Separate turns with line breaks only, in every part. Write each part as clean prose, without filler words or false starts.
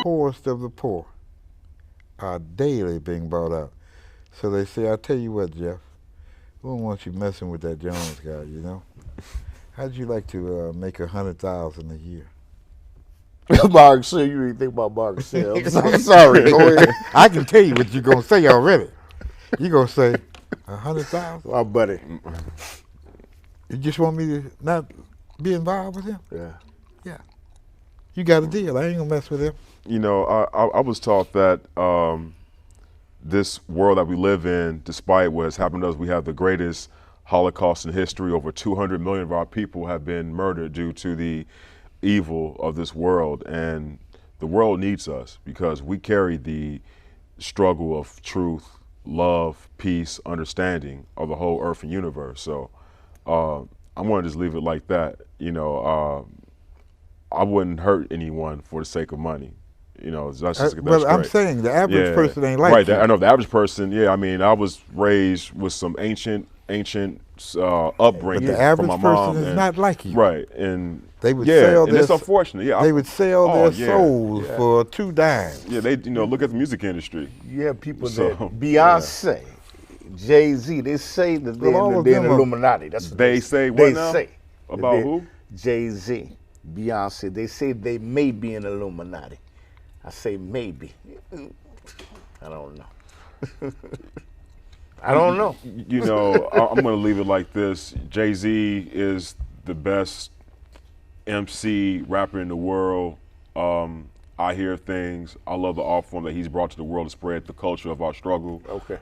Poorest of the poor are daily being bought out. So they say, I tell you what, Jeff, we don't want you messing with that Jones guy, you know? How'd you like to make $100,000 a year?
Mark said, you didn't think about Mark Sales. I'm sorry. Go ahead.
I can tell you what you're going to say already. You're going to say, 100,000?
My buddy.
You just want me to not be involved with him?
Yeah.
Yeah. You got a deal. I ain't going to mess with him.
You know, I was taught that this world that we live in, despite what has happened to us, we have the greatest Holocaust in history. Over 200 million of our people have been murdered due to the evil of this world. And the world needs us because we carry the struggle of truth, love, peace, understanding of the whole earth and universe. So I want to just leave it like that. You know, I wouldn't hurt anyone for the sake of money. You know, that's just
well, I'm saying the average person ain't like
right.
you.
I know the average person. Yeah, I mean, I was raised with some ancient upbringing
but the average
from my mom.
person is not like you.
Right, and
they would sell
and it's unfortunate. Yeah,
they would sell their souls for $2.
Yeah, they look at the music industry.
You have people that Beyonce, Jay-Z, they say that they're in Illuminati. That's what
they say. What now?
Say
about who?
Jay-Z, Beyonce. They say they may be in Illuminati. I say maybe. I don't know. I don't know.
You know, I'm going to leave it like this. Jay-Z is the best MC rapper in the world. I hear things. I love the art form that he's brought to the world to spread the culture of our struggle.
Okay.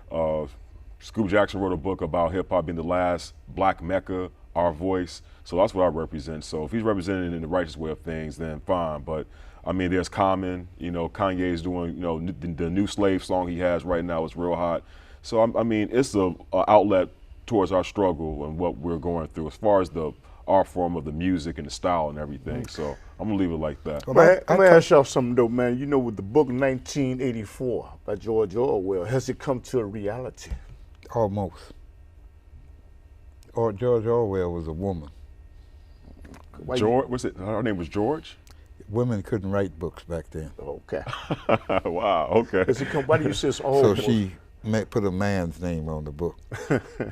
Scoop Jackson wrote a book about hip-hop being the last black Mecca, our voice. So that's what I represent. So if he's represented in the righteous way of things, then fine. But I mean, there's Common. You know, Kanye's doing, you know, the new Slave song he has right now is real hot. So I mean, it's a outlet towards our struggle and what we're going through as far as the art form of the music and the style and everything. So I'm gonna leave it like that.
Well, I'm gonna ask y'all something though, man. You know, with the book 1984 by George Orwell, has it come to a reality?
Almost. Or George Orwell was a woman.
George, what's it? Her name was George?
Women couldn't write books back then.
Okay.
Wow, okay.
Why do you say it's almost?
So she put a man's name on the book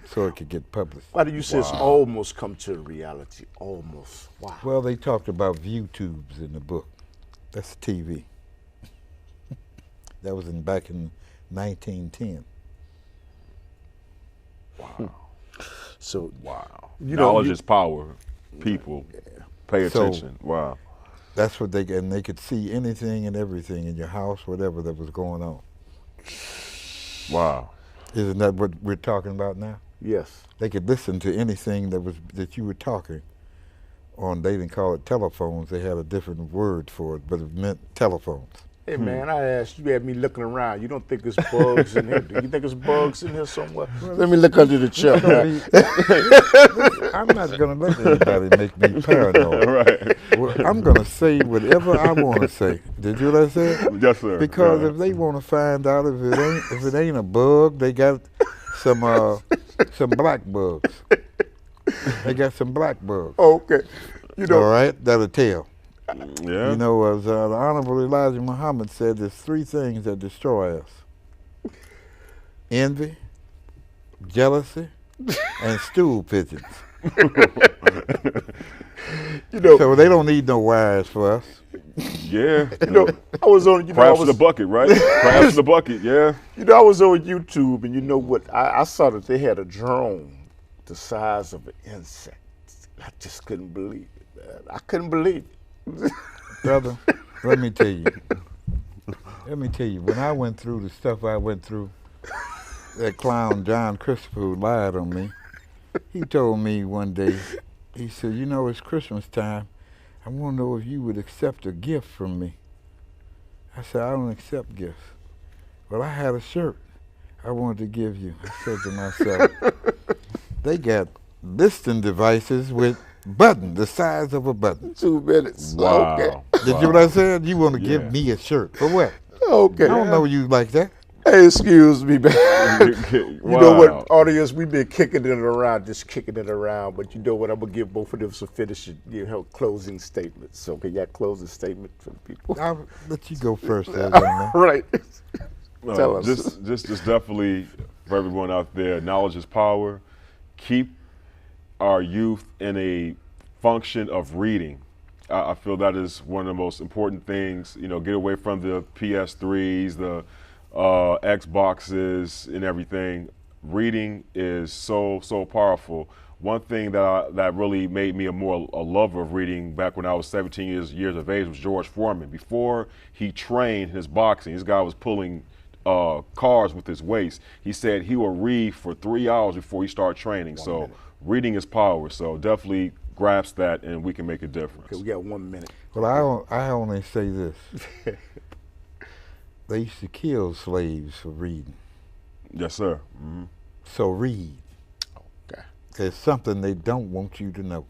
so it could get published.
Why do you say it's almost come to reality? Almost. Wow.
Well, they talked about view tubes in the book. That's TV. That was back in 1910.
Wow.
So,
wow.
You
Knowledge is power. People, pay attention.
So,
wow.
That's what they could see anything and everything in your house, whatever that was going on.
Wow.
Isn't that what we're talking about now?
Yes.
They could listen to anything that you were talking on. They didn't call it telephones. They had a different word for it, but it meant telephones.
Hey, man, I asked you, had me looking around. You don't think there's bugs in here? Do you think there's bugs in here somewhere? Let me look under the chair.
I'm not going to let anybody make me paranoid.
Right.
Well, I'm going to say whatever I want to say. Did you hear what I said?
Yes, sir.
Because if they want to find out if it ain't a bug, they got some black bugs. They got some black bugs.
Okay. You know.
All right, that'll tell.
Yeah.
You know, as the Honorable Elijah Muhammad said, there's 3 things that destroy us: envy, jealousy, and stool pigeons.
You know,
so they don't need no wires for us.
Yeah.
You know, I was on.
Crabs in the bucket, right? Crabs in the bucket. Yeah.
You know, I was on YouTube, and you know what? I saw that they had a drone the size of an insect. I just couldn't believe it, man. I couldn't believe it.
Brother, let me tell you. When I went through the stuff I went through, that clown John Christopher who lied on me, he told me one day, he said, you know, it's Christmas time. I want to know if you would accept a gift from me. I said, I don't accept gifts. Well, I had a shirt I wanted to give you. I said to myself, they got listening devices with button the size of a button.
2 minutes.
Wow.
Okay.
Did you hear what I said? You want to give me a shirt for what?
Okay.
I don't know you like that.
Hey, excuse me, man. You know what,
Wow.
audience? We've been kicking it around, just kicking it around. But you know what? I'm gonna give both of them some finishing, closing statements. So, can you have closing statement for the people?
I'll let you go first, there, young man.
Right. Tell us.
Just definitely for everyone out there, knowledge is power. Keep our youth in a function of reading. I feel that is one of the most important things. Get away from the PS3s, the Xboxes, and everything. Reading is so powerful. One thing that really made me a lover of reading back when I was 17 years of age was George Foreman. Before he trained his boxing, this guy was pulling cars with his waist. He said he will read for 3 hours before he started training. So reading is power. So definitely grasp that, and we can make a difference.
Okay, we got 1 minute.
Well, I only say this. They used to kill slaves for reading.
Yes, sir. Mm-hmm.
So read.
Okay.
There's something they don't want you to know.